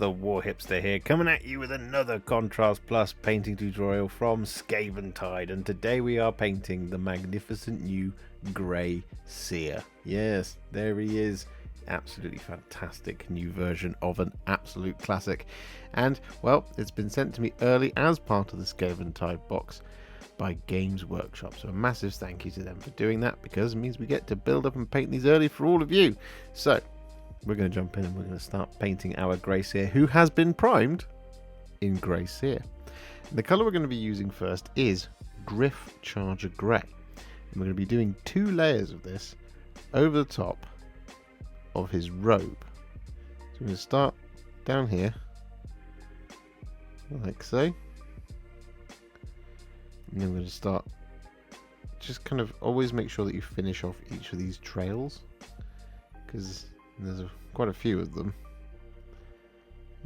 the Warhipster here, coming at you with another Contrast Plus painting tutorial from Skaventide, and today we are painting the magnificent new Grey Seer. Yes, there he is. Absolutely fantastic new version of an absolute classic, and well, it's been sent to me early as part of the Skaventide box by Games Workshop, so a massive thank you to them for doing that, because it means we get to build up and paint these early for all of you. So we're going to jump in and we're going to start painting our Grey Seer, who has been primed in Grey Seer. The colour we're going to be using first is Gryph-Charger Grey, and we're going to be doing 2 layers of this over the top of his robe. So we're going to start down here like so, and then we're going to start, just kind of always make sure that you finish off each of these trails, because there's quite a few of them.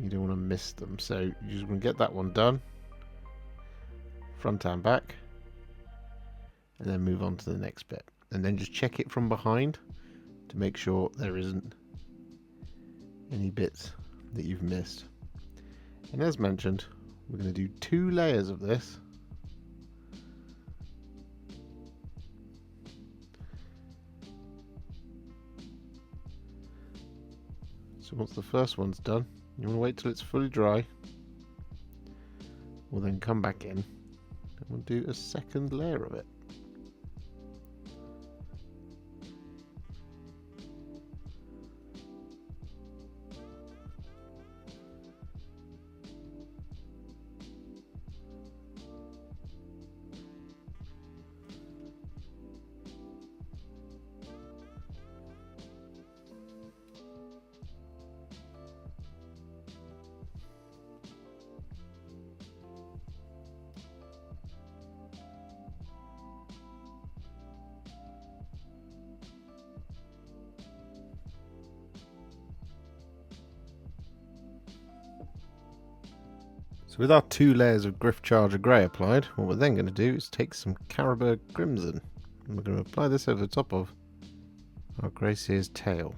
You don't want to miss them, so you just want to get that one done, front and back, and then move on to the next bit, and then just check it from behind to make sure there isn't any bits that you've missed. And as mentioned, we're going to do 2 layers of this. So once the first one's done, you want to wait till it's fully dry. We'll then come back in and we'll do a second layer of it. So with our 2 layers of Gryph-Charger Grey applied, what we're then going to do is take some Carroburg Crimson, and we're going to apply this over the top of our Grey Seer's tail.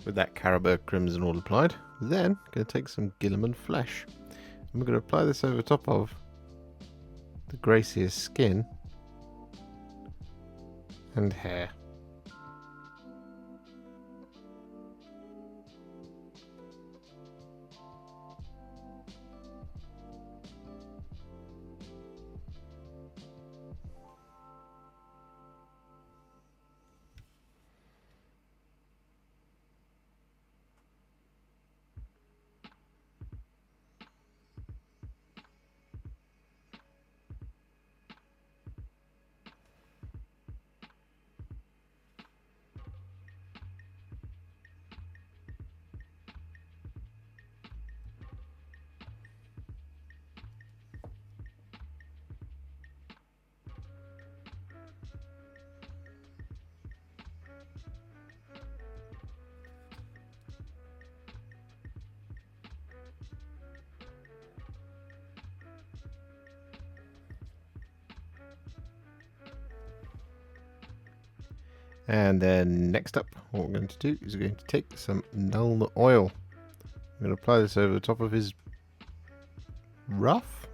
With that Carroburg Crimson all applied, then going to take some Guilliman Flesh, and we're going to apply this over top of the Grey Seer's skin and hair. And then next up, what we're going to do is we're going to take some Nuln Oil. I'm going to apply this over the top of his ruff.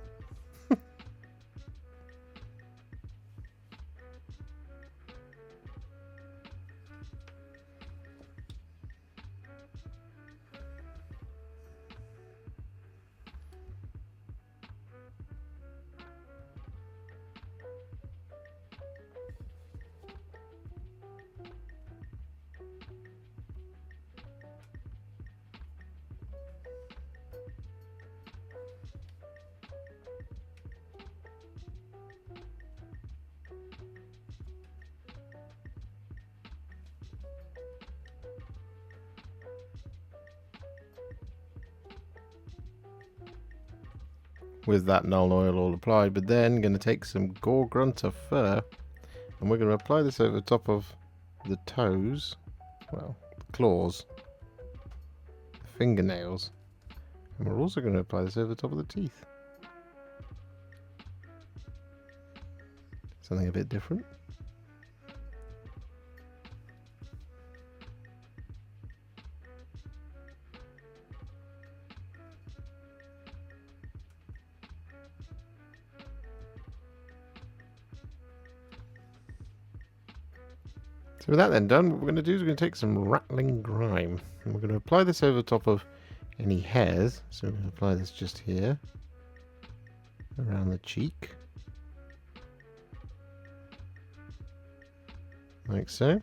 with that Nuln Oil all applied, but then going to take some Gore-Grunta Fur and we're going to apply this over the top of the toes, well, the claws, the fingernails, and we're also going to apply this over the top of the teeth. Something a bit different. So with that then done, what we're going to do is we're going to take some Ratling Grime and we're going to apply this over the top of any hairs. So we're going to apply this just here, around the cheek, like so.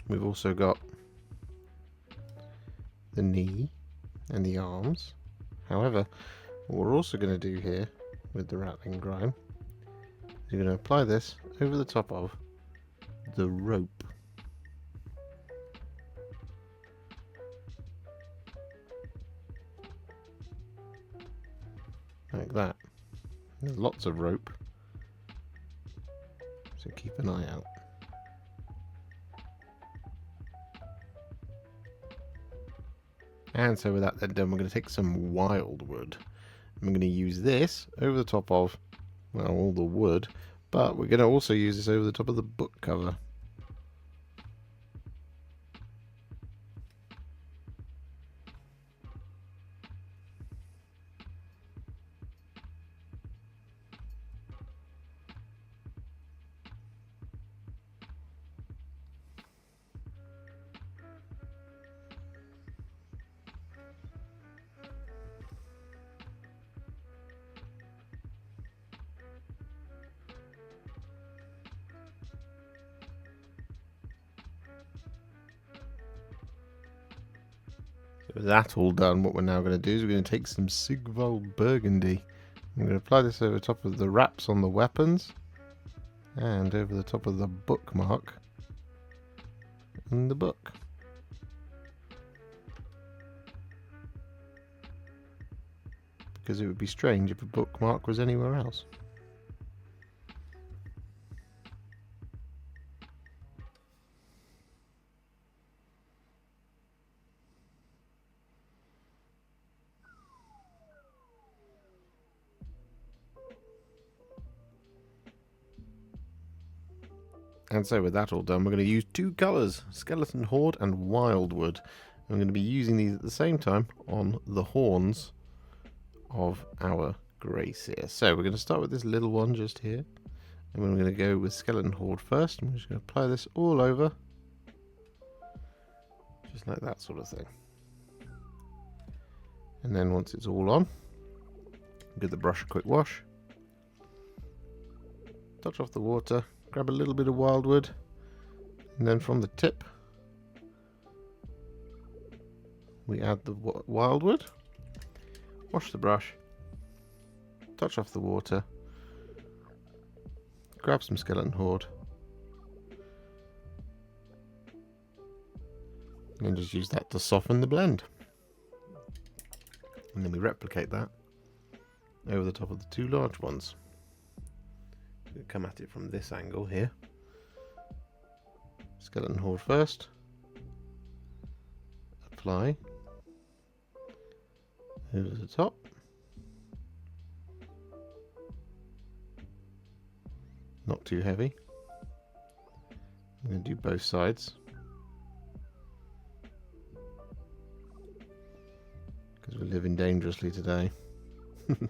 We've also got the knee and the arms. However, what we're also going to do here with the Ratling Grime is we're going to apply this over the top of the rope. Like that. There's lots of rope, so keep an eye out. And so with that then done, we're going to take some Wyldwood. I'm going to use this over the top of, well, all the wood, but we're going to also use this over the top of the book cover. With that all done, what we're now going to do is we're going to take some Sigvald Burgundy. I'm going to apply this over the top of the wraps on the weapons and over the top of the bookmark in the book. Because it would be strange if a bookmark was anywhere else. And so with that all done, we're going to use two colours, Skeleton Horde and Wyldwood. I'm going to be using these at the same time on the horns of our Grey Seer. So we're going to start with this little one just here. And we're going to go with Skeleton Horde first. And we're just going to apply this all over. Just like that sort of thing. And then once it's all on, give the brush a quick wash. Touch off the water. Grab a little bit of Wyldwood, and then from the tip we add the Wyldwood, wash the brush, touch off the water, grab some Skeleton Horde, and then just use that to soften the blend. And then we replicate that over the top of the two large ones. Come at it from this angle here. Skeleton Horde first. Apply over the top. Not too heavy. I'm going to do both sides because we're living dangerously today. Then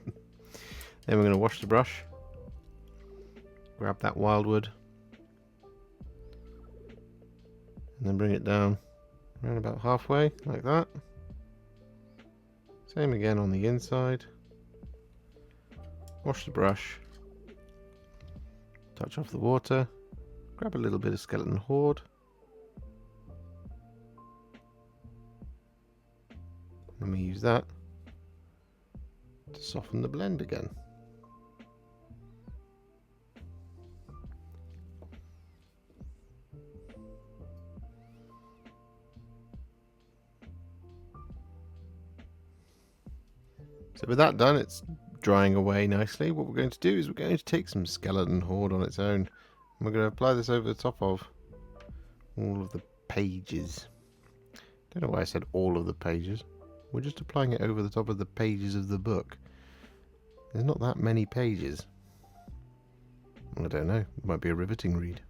we're going to wash the brush. Grab that Wyldwood and then bring it down around about halfway, like that. Same again on the inside. Wash the brush, touch off the water, grab a little bit of Skeleton Horde, and we use that to soften the blend again. So with that done, it's drying away nicely. What we're going to do is we're going to take some Skeleton Horde on its own. And we're going to apply this over the top of all of the pages. Don't know why I said all of the pages. We're just applying it over the top of the pages of the book. There's not that many pages. I don't know. It might be a riveting read.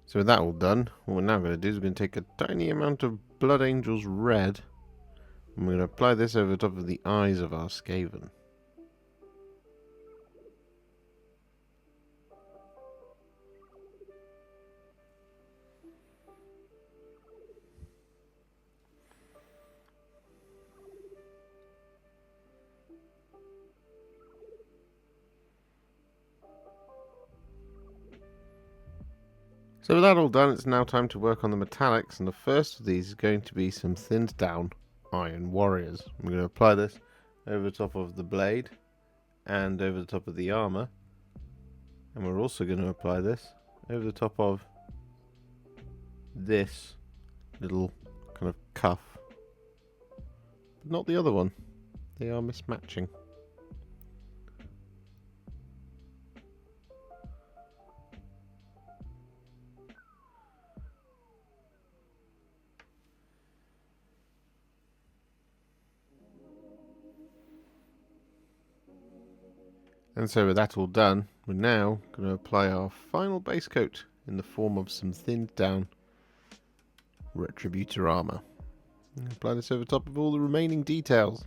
So with that all done, what we're now going to do is we're going to take a tiny amount of Blood Angel's Red, and we're going to apply this over the top of the eyes of our Skaven. So with that all done, it's now time to work on the metallics, and the first of these is going to be some thinned down Iron Warriors. We're going to apply this over the top of the blade and over the top of the armour, and we're also going to apply this over the top of this little kind of cuff, but not the other one. They are mismatching. And so with that all done, we're now going to apply our final base coat in the form of some thinned down Retributor Armour. And apply this over top of all the remaining details.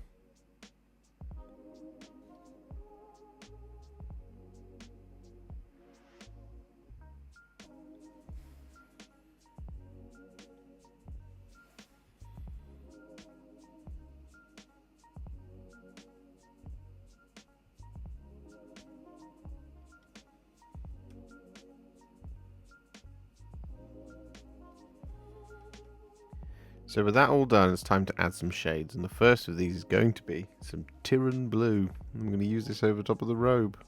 So with that all done, it's time to add some shades, and the first of these is going to be some Tyran Blue. I'm going to use this over top of the robe.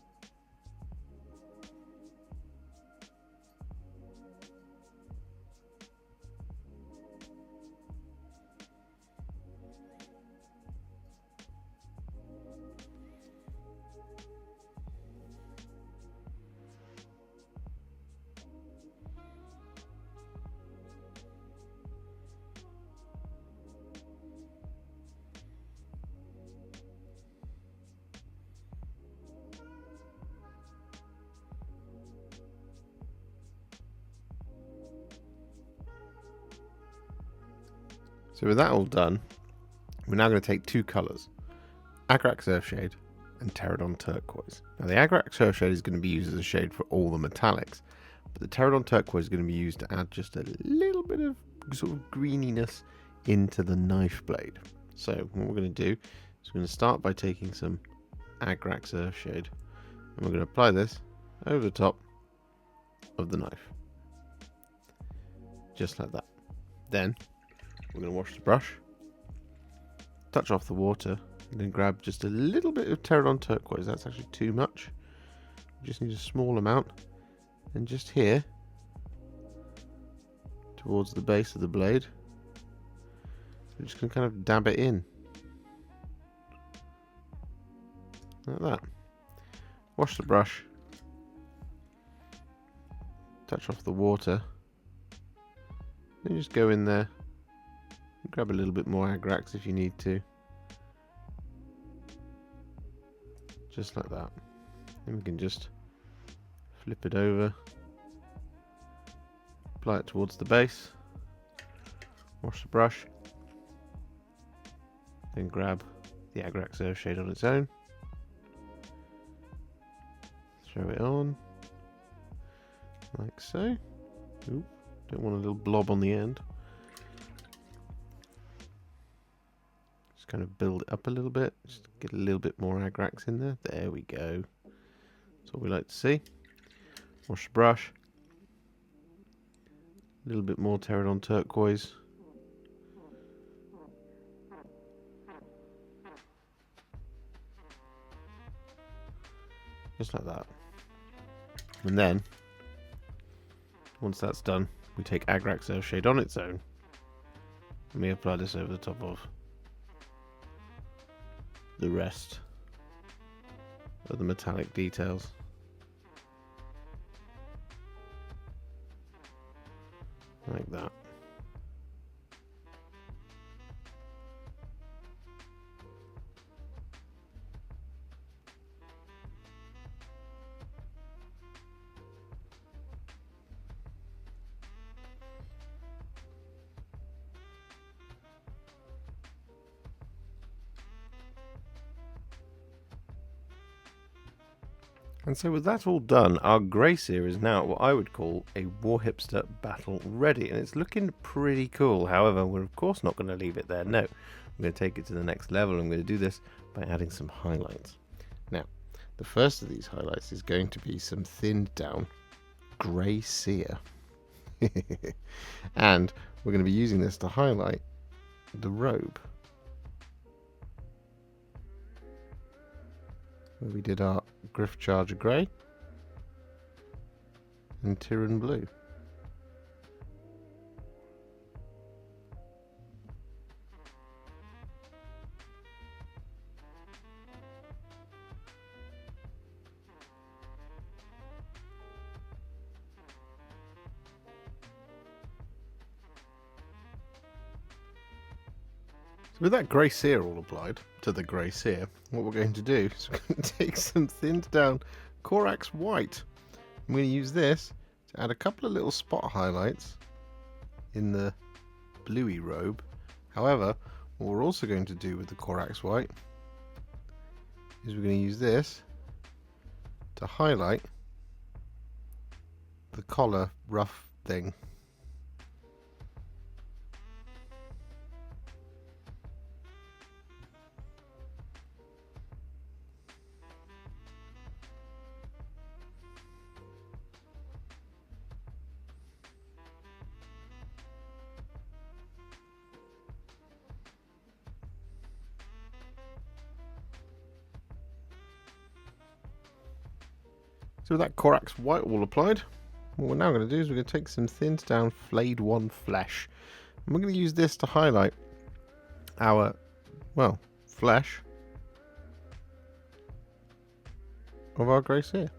So with that all done, we're now going to take two colours, Agrax Earthshade and Terradon Turquoise. Now the Agrax Earthshade is going to be used as a shade for all the metallics, but the Terradon Turquoise is going to be used to add just a little bit of sort of greeniness into the knife blade. So what we're going to do is we're going to start by taking some Agrax Earthshade, and we're going to apply this over the top of the knife, just like that. Then we're going to wash the brush, touch off the water, and then grab just a little bit of Terradon Turquoise. That's actually too much. We just need a small amount. And just here, towards the base of the blade, we're just going to kind of dab it in. Like that. Wash the brush, touch off the water, then just go in there. Grab a little bit more Agrax if you need to. Just like that. Then we can just flip it over. Apply it towards the base. Wash the brush. Then grab the Agrax Earthshade on its own. Throw it on. Like so. Oop, don't want a little blob on the end. Kind of build it up a little bit, just get a little bit more Agrax in there. There we go. That's what we like to see. Wash the brush. A little bit more Terradon Turquoise. Just like that. And then Once that's done, we take Agrax Earthshade on its own, and we apply this over the top of the rest of the metallic details. Like that. And so with that all done, our Grey Seer is now what I would call a Warhipster battle ready, and it's looking pretty cool. However, we're of course not going to leave it there. No, we're going to take it to the next level. I'm going to do this by adding some highlights. Now, the first of these highlights is going to be some thinned down Grey Seer. And we're going to be using this to highlight the robe. Where we did our Gryph-Charger Grey and Tyran Blue. So with that Grey Seer all applied to the Grey Seer, what we're going to do is we're going to take some thinned down Corax White. I'm going to use this to add a couple of little spot highlights in the bluey robe. However, what we're also going to do with the Corax White is we're going to use this to highlight the collar ruff thing. So with that Corax White all applied, what we're now going to do is we're going to take some thinned down Flayed One Flesh. And we're going to use this to highlight our, well, flesh of our Grey Seer.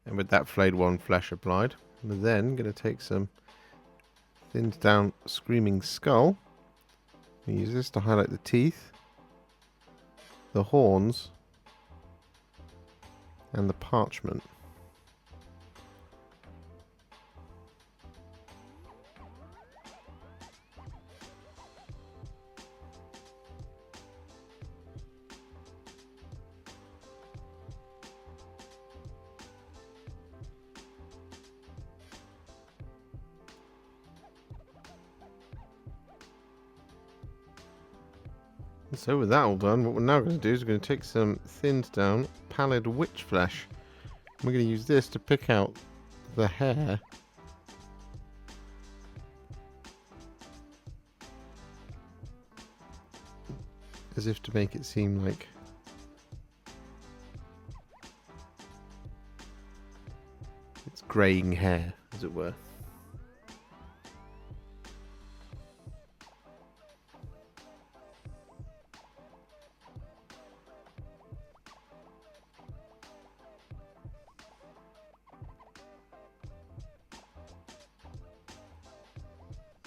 And with that Flayed One Flesh applied, we're then going to take some thinned down Screaming Skull. We use this to highlight the teeth, the horns, and the parchment. So with that all done, what we're now going to do is we're going to take some thinned down Pallid Witch Flesh. We're going to use this to pick out the hair as if to make it seem like it's greying hair, as it were.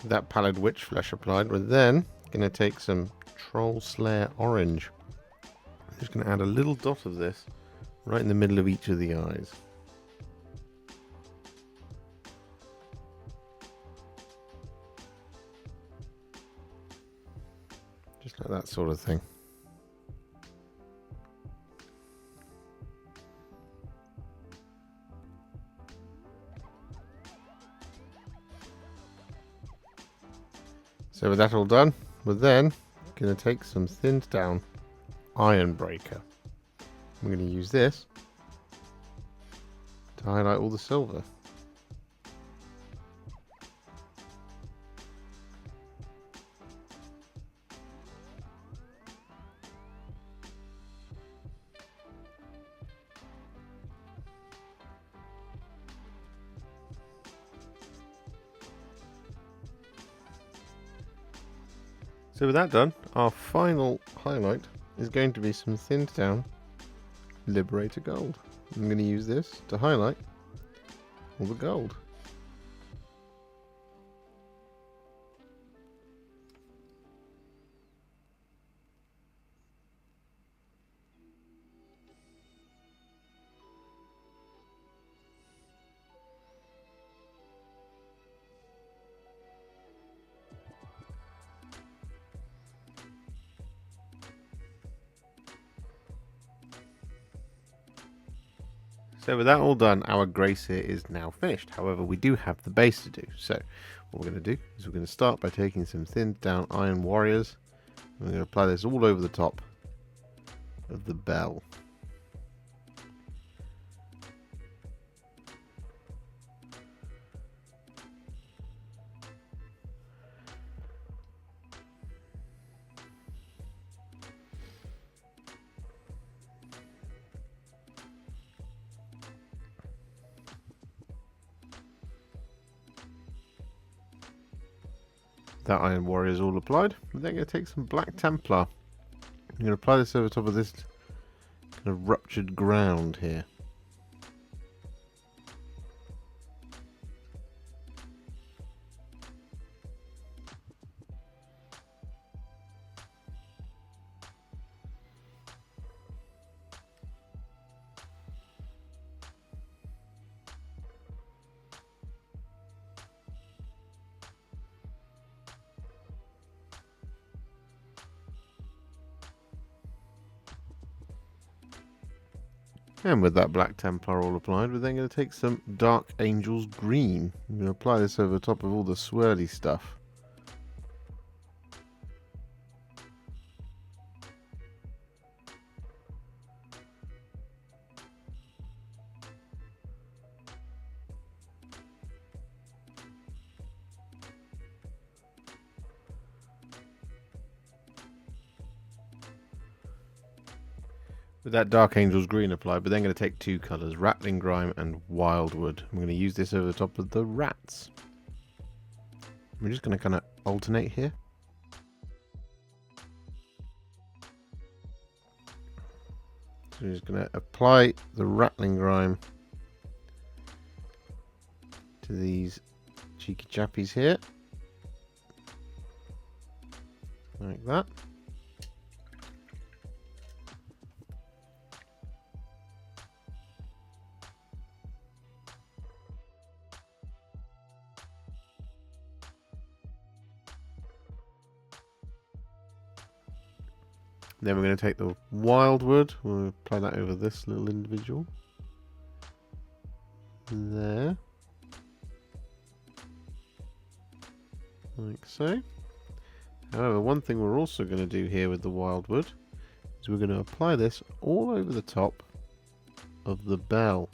That Pallid Witch Flesh applied, we're then going to take some Troll Slayer Orange. I'm just going to add a little dot of this right in the middle of each of the eyes. Just like that sort of thing. So with that all done, we're then going to take some thinned down Iron Breaker. I'm going to use this to highlight all the silver. So with that done, our final highlight is going to be some thinned down Liberator Gold. I'm going to use this to highlight all the gold. So with that all done, our Grey Seer is now finished. However, we do have the base to do. So what we're going to do is we're going to start by taking some thinned down Iron Warriors. We're going to apply this all over the top of the bell. That Iron Warrior is all applied. We're then going to take some Black Templar. I'm going to apply this over top of this kind of ruptured ground here. And with that Black Templar all applied, we're then going to take some Dark Angel's Green. I'm going to apply this over top of all the swirly stuff. With that Dark Angel's Green applied, we're then going to take two colours, Ratling Grime and Wyldwood. I'm going to use this over the top of the rats. We're just going to kind of alternate here. So we're just going to apply the Ratling Grime to these cheeky chappies here. Like that. Then we're going to take the Wyldwood, we'll apply that over this little individual. There. Like so. However, one thing we're also going to do here with the Wyldwood is we're going to apply this all over the top of the bell.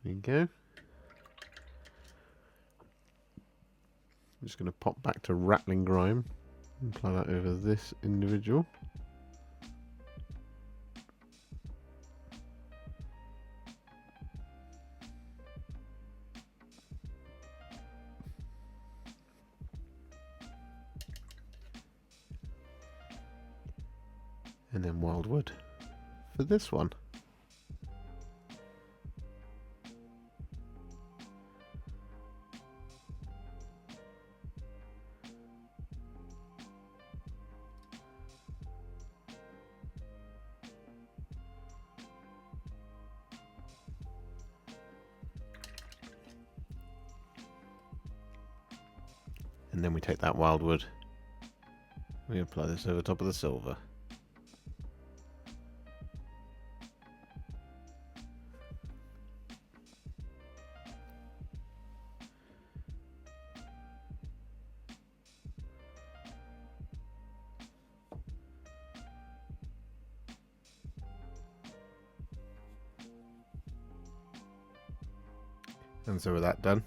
There you go. I'm just going to pop back to Ratling Grime and apply that over this individual. And then Wyldwood for this one. And then we take that Wyldwood, we apply this over top of the silver. And so with that done,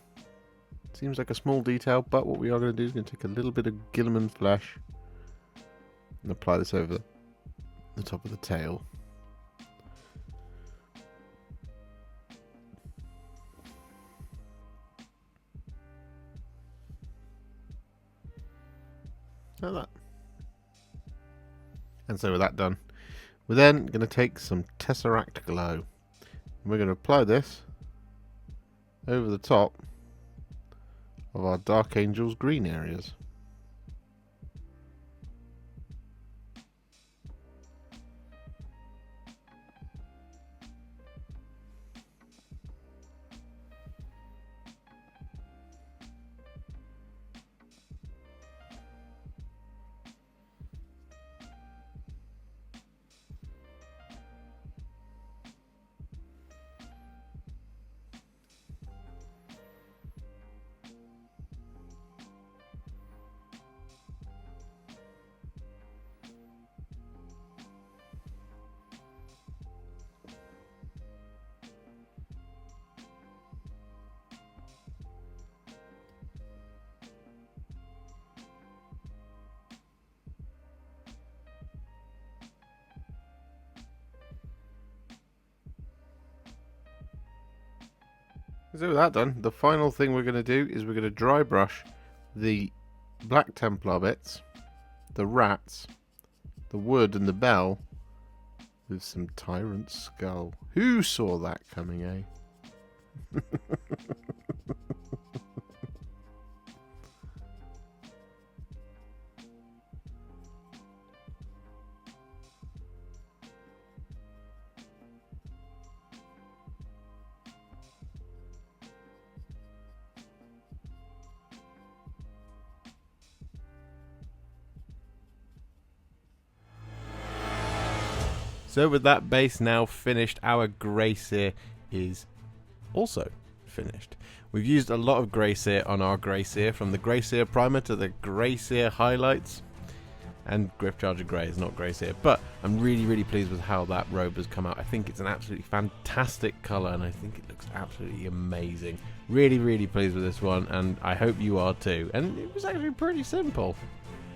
seems like a small detail, but what we are going to do is going to take a little bit of Guilliman Flesh and apply this over the top of the tail. Like that. And so with that done, we're then going to take some Tesseract Glow. And we're going to apply this over the top of our Dark Angel's green areas. So with that done, the final thing we're going to do is we're going to dry brush the black Templar bits, the rats, the wood and the bell with some Tyrant Skull. Who saw that coming, eh? So with that base now finished, our Grey Seer is also finished. We've used a lot of Grey Seer on our Grey Seer, from the Grey Seer primer to the Grey Seer highlights. And Gryph-Charger Grey is not Grey Seer, but I'm really pleased with how that robe has come out. I think it's an absolutely fantastic colour and I think it looks absolutely amazing. Really pleased with this one, and I hope you are too. And it was actually pretty simple.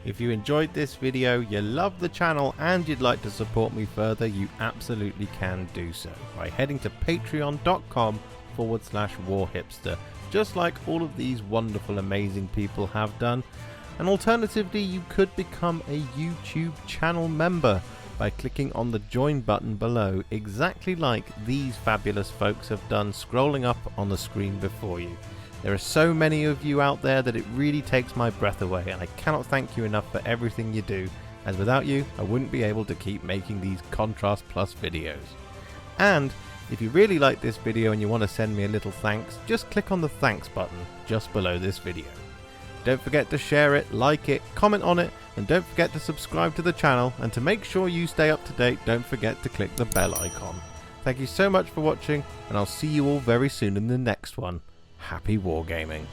If you enjoyed this video, you love the channel and you'd like to support me further, you absolutely can do so by heading to patreon.com/warhipster, just like all of these wonderful amazing people have done. And alternatively, you could become a YouTube channel member by clicking on the join button below, exactly like these fabulous folks have done, scrolling up on the screen before you. There are so many of you out there that it really takes my breath away, and I cannot thank you enough for everything you do, as without you I wouldn't be able to keep making these Contrast Plus videos. And if you really like this video and you want to send me a little thanks, just click on the thanks button just below this video. Don't forget to share it, like it, comment on it, and don't forget to subscribe to the channel, and to make sure you stay up to date, don't forget to click the bell icon. Thank you so much for watching, and I'll see you all very soon in the next one. Happy wargaming.